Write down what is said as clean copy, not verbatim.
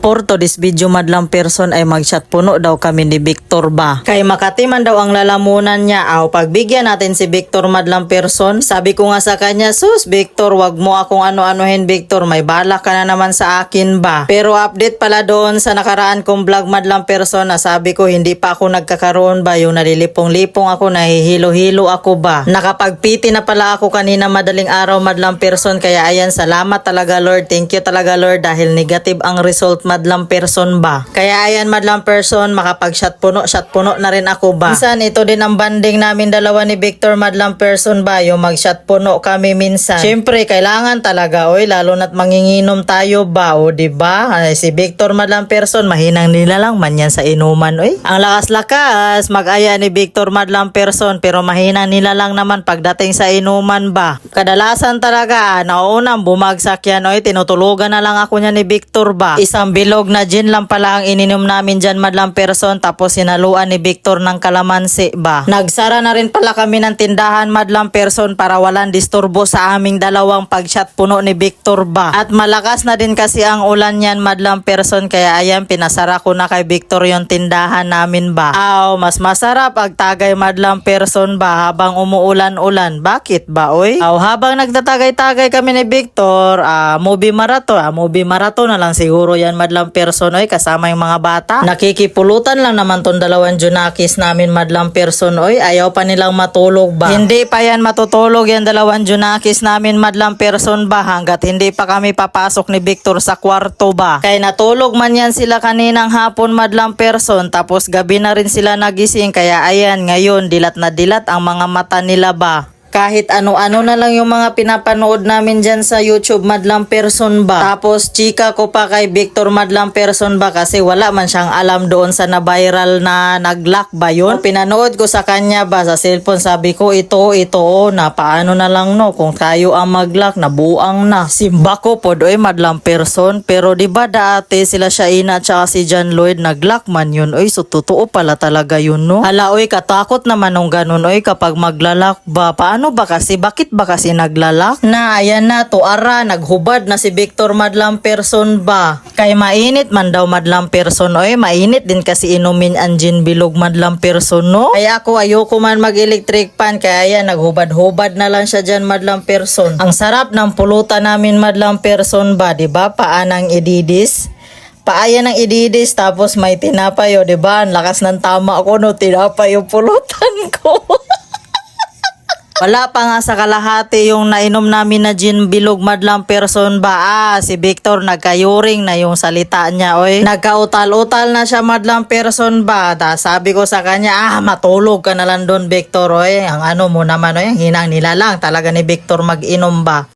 For to this video madlang person ay magchat puno daw kami ni Victor ba. Kay Makati man daw ang lalamunan niya. Aw pagbigyan natin si Victor madlang person. Sabi ko nga sa kanya, sus Victor, wag mo akong ano-anuhin Victor. May balak ka na naman sa akin ba. Pero update pala doon sa nakaraan kong vlog madlang person na sabi ko hindi pa ako nagkakaroon ba. Yung nalilipong-lipong ako, nahihilo-hilo ako ba. Nakapagpiti na pala ako kanina madaling araw madlang person. Kaya ayan, salamat talaga Lord. Thank you talaga Lord dahil negative ang result madlang person ba. Kaya ayan madlang person, makapag-shot puno na rin ako ba. Minsan ito din ang banding namin dalawa ni Victor madlang person ba, yung mag-shot puno kami minsan. Syempre kailangan talaga oy, lalo na't manginginom tayo ba o diba? Ay, si Victor madlang person, mahinang nila lang man yan sa inuman oy. Ang lakas-lakas mag-aya ni Victor madlang person pero mahinang nila lang naman pagdating sa inuman ba. Kadalasan talaga naunang bumagsak yan oy, tinutulugan na lang ako niya ni Victor ba. Isang bilog na gin lang pala ang ininom namin dyan madlang person, tapos sinaluan ni Victor ng kalamansi ba. Nagsara na rin pala kami ng tindahan madlang person para walang disturbo sa aming dalawang pag-shot puno ni Victor ba. At malakas na din kasi ang ulan yan madlang person, kaya ayan pinasara ko na kay Victor yung tindahan namin ba. Aw, mas masarap ang tagay madlang person ba habang umuulan-ulan. Bakit ba oy? Aw, habang nagtatagay-tagay kami ni Victor, movie marathon na lang siguro yan madlang person oy, kasama yung mga bata. Nakikipulutan lang naman tong dalawang junakis namin madlang person oy, ayaw pa nilang matulog ba. Hindi pa yan matutulog yan dalawang junakis namin madlang person ba hanggat hindi pa kami papasok ni Victor sa kwarto ba. Kaya natulog man yan sila kaninang hapon madlang person, tapos gabi na rin sila nagising, kaya ayan ngayon dilat na dilat ang mga mata nila ba. Kahit ano-ano na lang yung mga pinapanood namin dyan sa YouTube madlang person ba. Tapos chika ko pa kay Victor madlang person ba kasi wala man siyang alam doon sa na-viral na nag-lock ba yun. Pinanood ko sa kanya ba sa cellphone, sabi ko ito na paano na lang no kung tayo ang mag-lock, nabuang na. Simba ko po doy madlang person, pero diba dati sila Shaina at saka si John Lloyd nag-lock man yun oy, so totoo pala talaga yun no. Hala oy, katakot naman nung ganun oy kapag maglalak ba. Paano ba kasi, bakit ba kasi naglalak? Na ayan na tuara, naghubad na si Victor madlang person ba. Kay mainit man daw madlang person oy, mainit din kasi inumin ang gin bilog madlang person no. Kaya ako ayoko man mag-electric pan, kaya ayan naghubad-hubad na lang siya dyan madlang person. Ang sarap ng pulutan namin madlang person ba, diba? Paanang ididis. Paaya ng ididis tapos may tinapay o diba? Ang lakas ng tama ako no, tinapay yung pulutan ko. Wala pa nga sa kalahati yung nainom namin na gin bilog madlang person ba. Si Victor nagkayuring na yung salita niya oy. Nagkautal-utal na siya madlang person ba. Sabi ko sa kanya, matulog ka na lang doon Victor oy. Ang ano mo naman oy, ang hinang nila lang talaga ni Victor mag-inom ba.